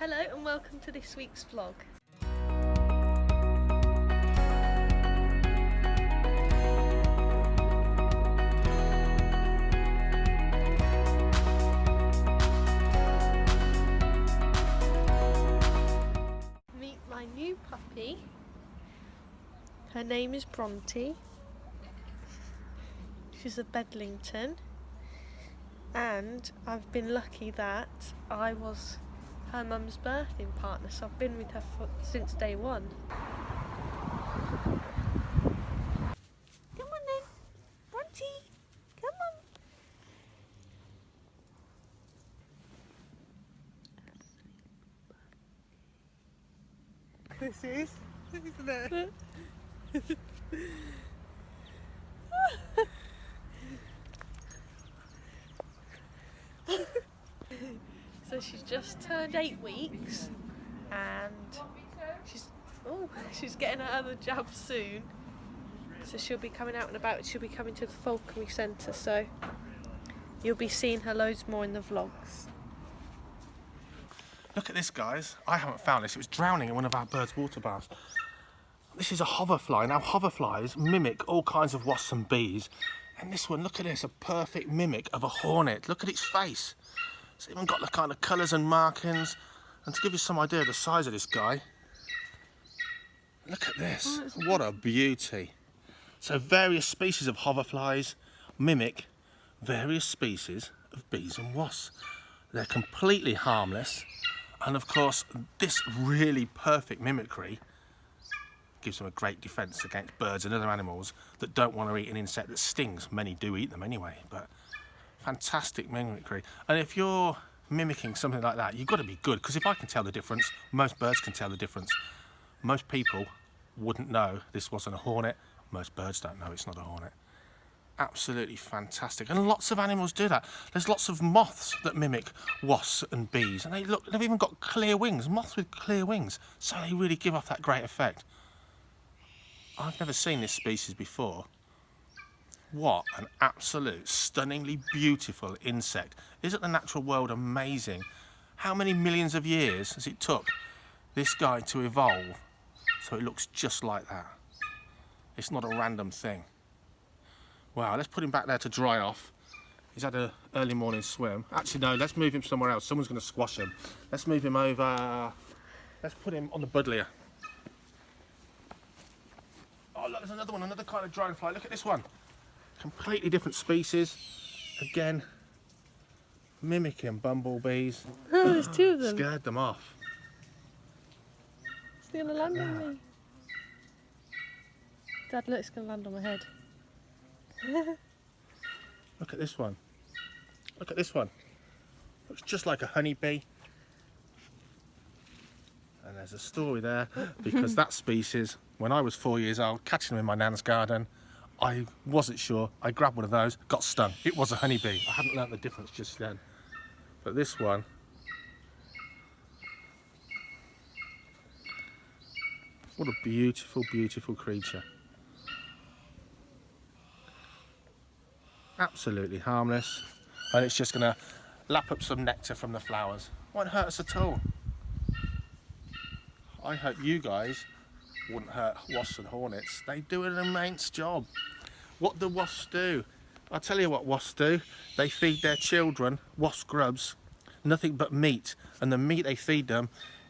Hello and welcome to this week's vlog. Meet my new puppy. Her name is Bronte. She's a Bedlington. And I've been lucky that I was her mum's birthing partner, so I've been with her since day one. Come on then, Bronte, come on. This is, isn't it? So she's just turned 8 weeks and she's getting her other jab soon. So she'll be coming out and about. She'll be coming to the Falconry Centre, so you'll be seeing her loads more in the vlogs. Look at this, guys. I haven't found this. It was drowning in one of our birds' water baths. This is a hoverfly. Now, hoverflies mimic all kinds of wasps and bees. And this one, look at this, a perfect mimic of a hornet. Look at its face. It's even got the kind of colours and markings. And to give you some idea of the size of this guy, look at this. What a beauty. So various species of hoverflies mimic various species of bees and wasps. They're completely harmless. And of course, this really perfect mimicry gives them a great defence against birds and other animals that don't want to eat an insect that stings. Many do eat them anyway, but fantastic mimicry. And if you're mimicking something like that, you've got to be good, because if I can tell the difference, most birds can tell the difference. Most people wouldn't know this wasn't a hornet. Most birds don't know it's not a hornet. Absolutely fantastic. And lots of animals do that. There's lots of moths that mimic wasps and bees, and they've even got clear wings, moths with clear wings, so they really give off that great effect. I've never seen this species before. What an absolute stunningly beautiful insect. Isn't the natural world amazing? How many millions of years has it took this guy to evolve so it looks just like that? It's not a random thing. Wow, let's put him back there to dry off. He's had an early morning swim. Actually, no, let's move him somewhere else. Someone's going to squash him. Let's move him over. Let's put him on the buddleia. Oh, look, there's another one, another kind of dragonfly. Look at this one. Completely different species. Again, mimicking bumblebees. Oh, there's two of them. Scared them off. It's going to land on me. Dad, look, it's going to land on my head. Look at this one. Look at this one. Looks just like a honeybee. And there's a story there, because that species, when I was 4 years old, catching them in my nan's garden, I wasn't sure. I grabbed one of those, got stung. It was a honeybee. I hadn't learnt the difference just then. But this one, what a beautiful, beautiful creature. Absolutely harmless. And it's just going to lap up some nectar from the flowers. Won't hurt us at all. I hope you guys wouldn't hurt wasps and hornets. They do an immense job. What do wasps do? I'll tell you what wasps do. They feed their children, wasp grubs, nothing but meat. And the meat they feed them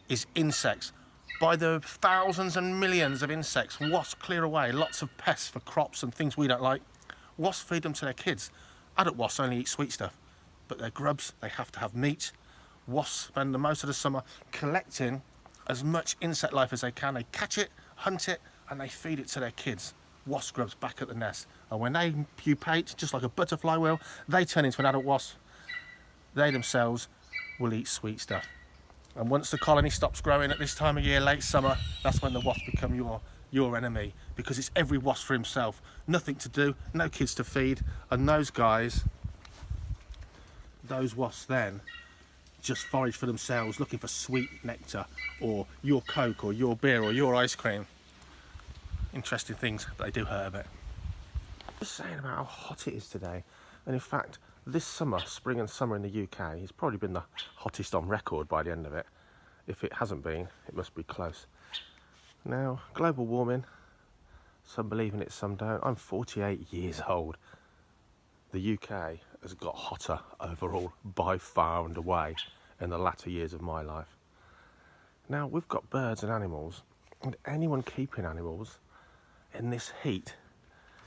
is insects. By the thousands and millions of insects, wasps clear away lots of pests for crops and things we don't like. Wasps feed them to their kids. Adult wasps only eat sweet stuff. But their grubs, they have to have meat. Wasps spend the most of the summer collecting as much insect life as they can. They catch it, hunt it, and they feed it to their kids. Wasp grubs back at the nest. And when they pupate, just like a butterfly will, they turn into an adult wasp. They themselves will eat sweet stuff. And once the colony stops growing at this time of year, late summer, that's when the wasps become your enemy, because it's every wasp for himself. Nothing to do, no kids to feed, and those guys, those wasps then, just forage for themselves, looking for sweet nectar, or your Coke, or your beer, or your ice cream. Interesting things, but they do hurt a bit. Just saying about how hot it is today, and in fact, this summer, spring and summer in the UK, it's probably been the hottest on record by the end of it. If it hasn't been, it must be close. Now, global warming, some believe in it, some don't. I'm 48 years old. The UK has got hotter overall by far and away in the latter years of my life. Now, we've got birds and animals, and anyone keeping animals in this heat,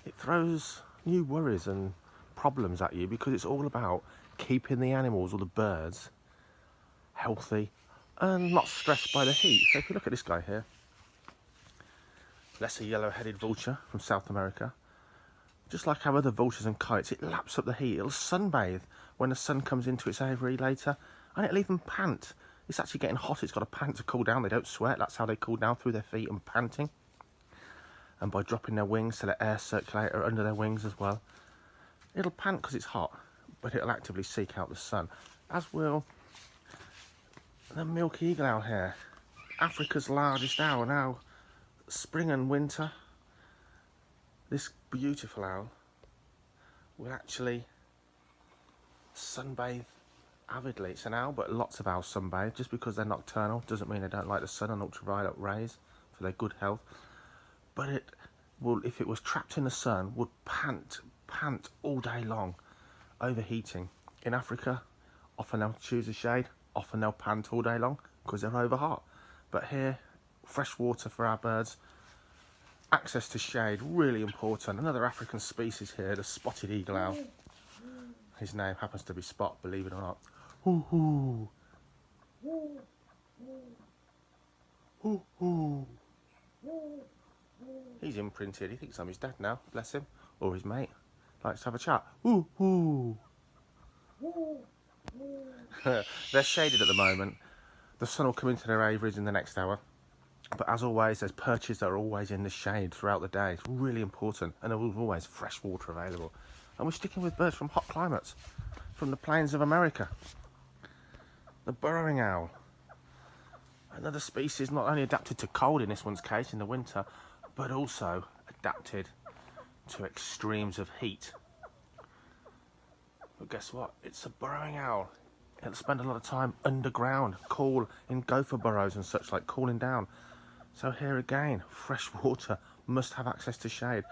it throws new worries and problems at you, because it's all about keeping the animals or the birds healthy and not stressed by the heat. So if you look at this guy here, that's a yellow-headed vulture from South America. Just like how other vultures and kites, it laps up the heat. It'll sunbathe when the sun comes into its aviary later, and it'll even pant. It's actually getting hot, it's got to pant to cool down. They don't sweat, that's how they cool down, through their feet and panting. And by dropping their wings to let air circulate under their wings as well. It'll pant because it's hot, but it'll actively seek out the sun, as will the milky eagle owl here, Africa's largest owl. Now, spring and winter, this beautiful owl will actually sunbathe avidly. It's an owl, but lots of owls sunbathe. Just because they're nocturnal doesn't mean they don't like the sun and ultraviolet rays for their good health. But it will, if it was trapped in the sun, would pant all day long, overheating. In Africa, often they'll choose a shade, often they'll pant all day long because they're over hot. But here, fresh water for our birds, access to shade, really important. Another African species here, the spotted eagle owl. His name happens to be Spot, believe it or not. Hoo hoo. Hoo hoo. He's imprinted. He thinks I'm his dad now, bless him, or his mate. Likes to have a chat. Hoo hoo. They're shaded at the moment. The sun will come into their aviaries in the next hour. But as always, there's perches that are always in the shade throughout the day. It's really important, and there's always fresh water available. And we're sticking with birds from hot climates, from the plains of America. The burrowing owl. Another species not only adapted to cold in this one's case in the winter, but also adapted to extremes of heat. But guess what? It's a burrowing owl. It'll spend a lot of time underground, cool, in gopher burrows and such, like cooling down. So here again, fresh water, must have access to shade.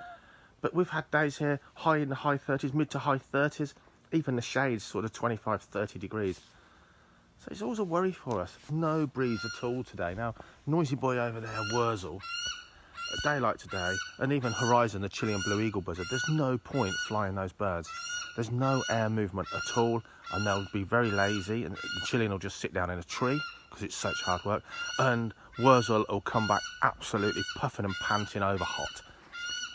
But we've had days here high in the high 30s, mid to high 30s, even the shades sort of 25, 30 degrees. So it's always a worry for us. No breeze at all today. Now, noisy boy over there, Wurzel, a day like today, and even Horizon, the Chilean blue eagle buzzard, there's no point flying those birds. There's no air movement at all, and they'll be very lazy, and the Chilean will just sit down in a tree because it's such hard work, and Wurzel will come back absolutely puffing and panting over hot.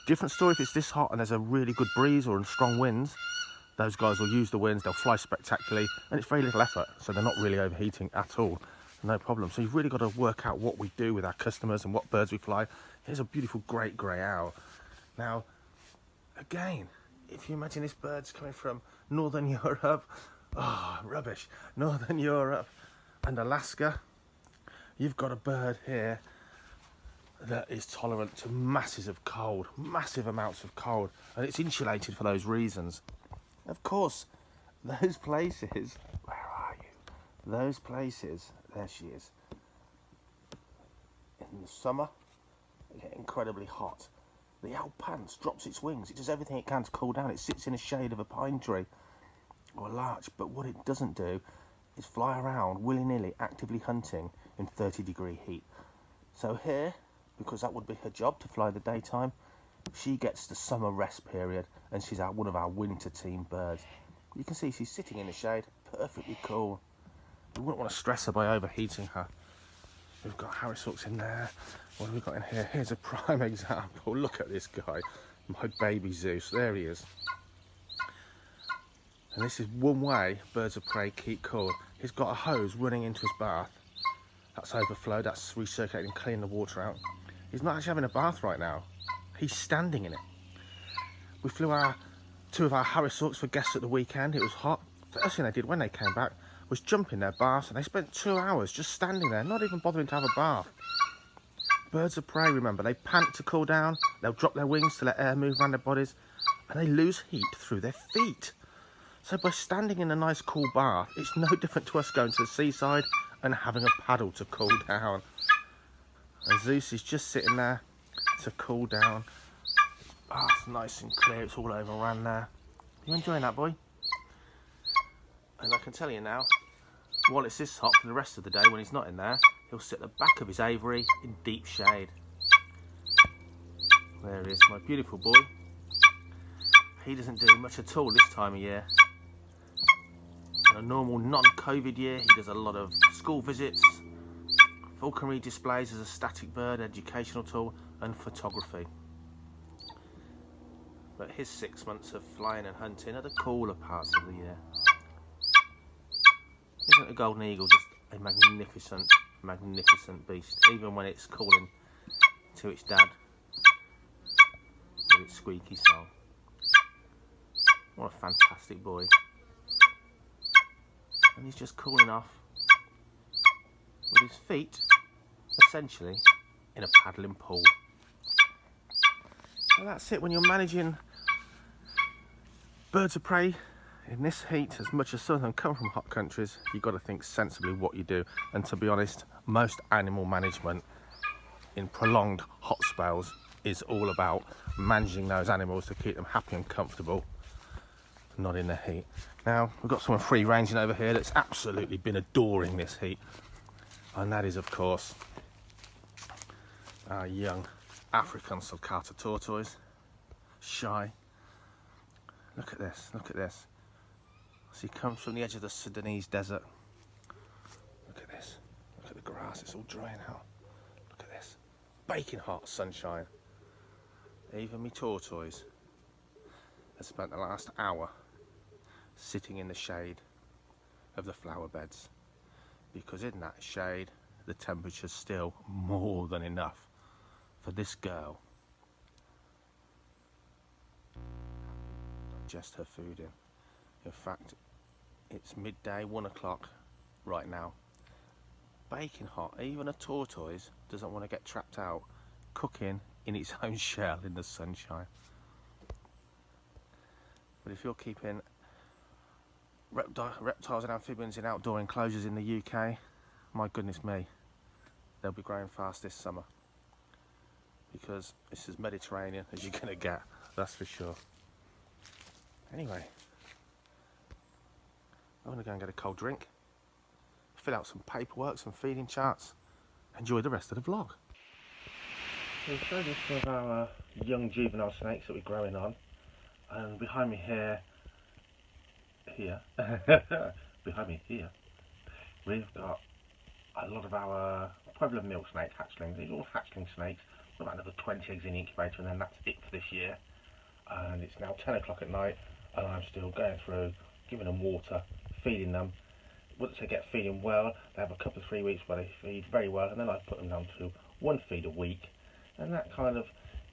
Different story if it's this hot and there's a really good breeze or strong winds. Those guys will use the winds, they'll fly spectacularly, and it's very little effort, so they're not really overheating at all. No problem. So you've really got to work out what we do with our customers and what birds we fly. Here's a beautiful great grey owl. Now, again, if you imagine this bird's coming from Northern Europe, oh, rubbish, Northern Europe and Alaska, you've got a bird here that is tolerant to masses of cold, massive amounts of cold, and it's insulated for those reasons. Of course, those places, where are you? Those places, there she is. In the summer, they get incredibly hot. The owl pants, drops its wings, it does everything it can to cool down. It sits in the shade of a pine tree or a larch, but what it doesn't do is fly around willy-nilly, actively hunting in 30-degree heat. So here, because that would be her job to fly the daytime, she gets the summer rest period, and she's one of our winter team birds. You can see she's sitting in the shade, perfectly cool. We wouldn't want to stress her by overheating her. We've got Harrisauks in there. What have we got in here? Here's a prime example. Look at this guy, my baby Zeus. There he is. And this is one way birds of prey keep cool. He's got a hose running into his bath. That's overflow, that's recirculating, cleaning the water out. He's not actually having a bath right now. He's standing in it. We flew two of our Harrisauks for guests at the weekend. It was hot. The first thing they did when they came back was jump in their baths, and they spent 2 hours just standing there, not even bothering to have a bath. Birds of prey, remember, they pant to cool down, they'll drop their wings to let air move around their bodies, and they lose heat through their feet. So by standing in a nice cool bath, it's no different to us going to the seaside and having a paddle to cool down. And Zeus is just sitting there to cool down. Ah, it's nice and clear, it's all overrun there. You enjoying that, boy? And I can tell you now, while it's this hot, for the rest of the day when he's not in there, he'll sit at the back of his aviary in deep shade. There he is, my beautiful boy. He doesn't do much at all this time of year. On a normal non-COVID year, he does a lot of school visits, falconry displays as a static bird, educational tool, and photography. But his 6 months of flying and hunting are the cooler parts of the year. Isn't a golden eagle just a magnificent, magnificent beast, even when it's calling to its dad with its squeaky song? What a fantastic boy. And he's just cooling off with his feet essentially in a paddling pool. So that's it when you're managing birds of prey in this heat. As much as some of them come from hot countries, you've got to think sensibly what you do. And to be honest, most animal management in prolonged hot spells is all about managing those animals to keep them happy and comfortable, not in the heat. Now, we've got someone free ranging over here that's absolutely been adoring this heat, and that is, of course, our young African sulcata tortoise, Shy. Look at this, look at this. So he comes from the edge of the Sudanese desert. Look at this, look at the grass, it's all drying out. Look at this, baking hot sunshine. Even me tortoise has spent the last hour sitting in the shade of the flower beds, because in that shade the temperature's still more than enough for this girl to digest her food in. In fact, it's midday, 1 o'clock right now, baking hot. Even a tortoise doesn't want to get trapped out cooking in its own shell in the sunshine. But if you're keeping reptiles and amphibians in outdoor enclosures in the UK, my goodness me, they'll be growing fast this summer, because it's as Mediterranean as you're going to get, that's for sure. Anyway, I'm going to go and get a cold drink, fill out some paperwork, some feeding charts, enjoy the rest of the vlog. We'll show this some of our young juvenile snakes that we're growing on, and behind me here, behind me here, we've got a lot of our Pueblo milk snake hatchlings. These are all hatchling snakes. We've got about another 20 eggs in the incubator, and then that's it for this year. And it's now 10 o'clock at night, and I'm still going through, giving them water, feeding them. Once they get feeding well, they have a couple of 3 weeks where they feed very well, and then I put them down to 1 feed a week, and that kind of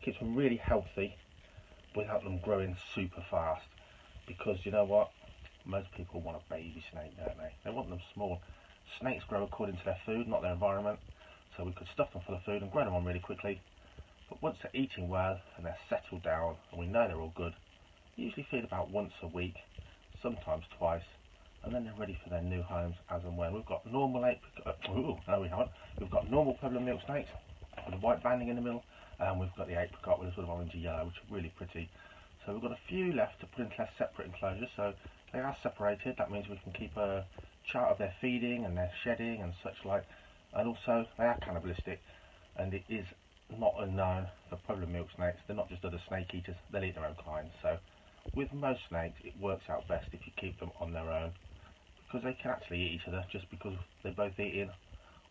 keeps them really healthy without them growing super fast. Because you know what? Most people want a baby snake, don't they? They want them small. Snakes grow according to their food, not their environment. So we could stuff them full of food and grow them on really quickly. But once they're eating well and they're settled down and we know they're all good, we usually feed about once a week, sometimes twice, and then they're ready for their new homes as and when. We've got normal We've got normal Pueblo milk snakes with a white banding in the middle, and we've got the apricot with a sort of orangey yellow, which are really pretty. So we've got a few left to put into their separate enclosures, so they are separated. That means we can keep a chart of their feeding and their shedding and such like. And also they are cannibalistic, and it is not unknown for Pueblo milk snakes. They're not just other snake eaters, they'll eat their own kind. So with most snakes it works out best if you keep them on their own, because they can actually eat each other just because they both eat in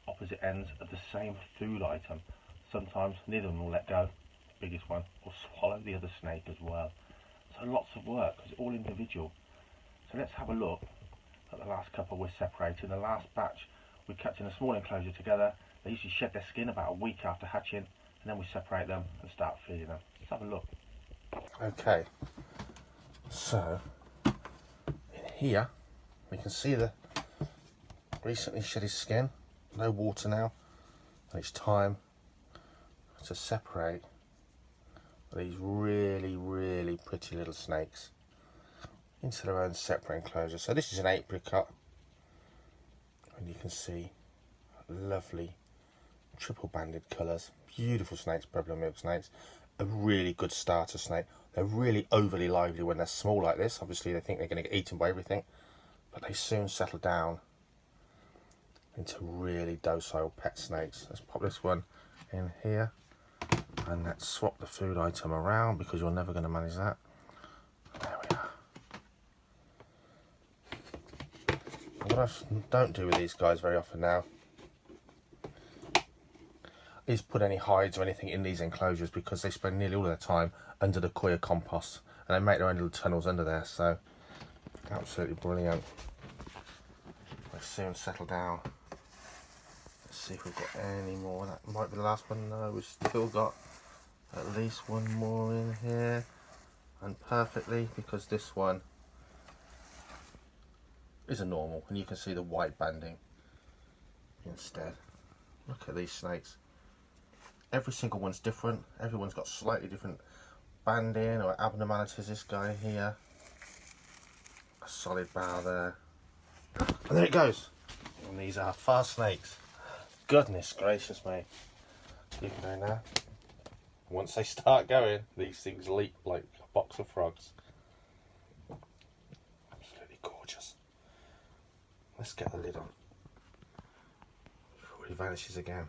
opposite ends of the same food item. Sometimes neither of them will let go, the biggest one will swallow the other snake as well. So lots of work, because it's all individual. So let's have a look at the last couple we're separating. The last batch we kept in a small enclosure together. They usually shed their skin about a week after hatching, and then we separate them and start feeding them. Let's have a look. Okay, so in here we can see the recently shed his skin, no water now, and it's time to separate these really pretty little snakes into their own separate enclosure. So this is an apricot, and you can see lovely triple banded colours. Beautiful snakes, Pueblo milk snakes. A really good starter snake. They're really overly lively when they're small like this. Obviously they think they're going to get eaten by everything, but they soon settle down into really docile pet snakes. Let's pop this one in here, and let's swap the food item around because you're never going to manage that. There we are. What I don't do with these guys very often now is put any hides or anything in these enclosures, because they spend nearly all of their time under the coir compost and they make their own little tunnels under there. So absolutely brilliant. They soon settle down. Let's see if we've got any more. That might be the last one. No, we've still got at least one more in here, and perfectly, because this one is a normal and you can see the white banding instead. Look at these snakes. Every single one's different. Everyone's got slightly different banding or abnormalities. This guy here, a solid bow there, and there it goes. And these are fast snakes. Goodness gracious me. You can go now. Once they start going, these things leap like a box of frogs. Absolutely gorgeous. Let's get the lid on before he vanishes again.